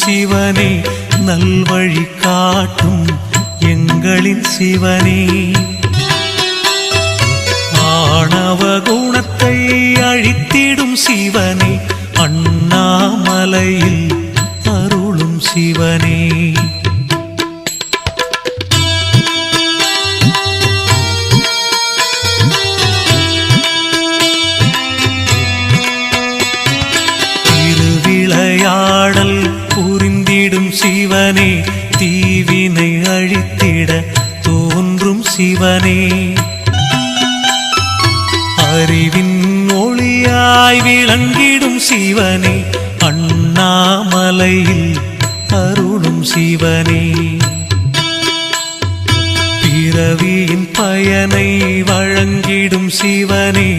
சிவனே, நல்வழி காட்டும் எங்களின் சிவனே. ஆணவ குணத்தை அழித்திடும் சிவனே, அண்ணாமலையில் அருளும் சிவனே. திருவிளையாடல் புரிந்திடும் சிவனே, தீவினை அழித்திட தோன்றும் சிவனே. அறிவின் ஒளியாய் விளங்கிடும் சிவனே, அண்ணாமலையில் அருளும் சிவனே. பிறவியின் பயனை வழங்கிடும் சிவனே,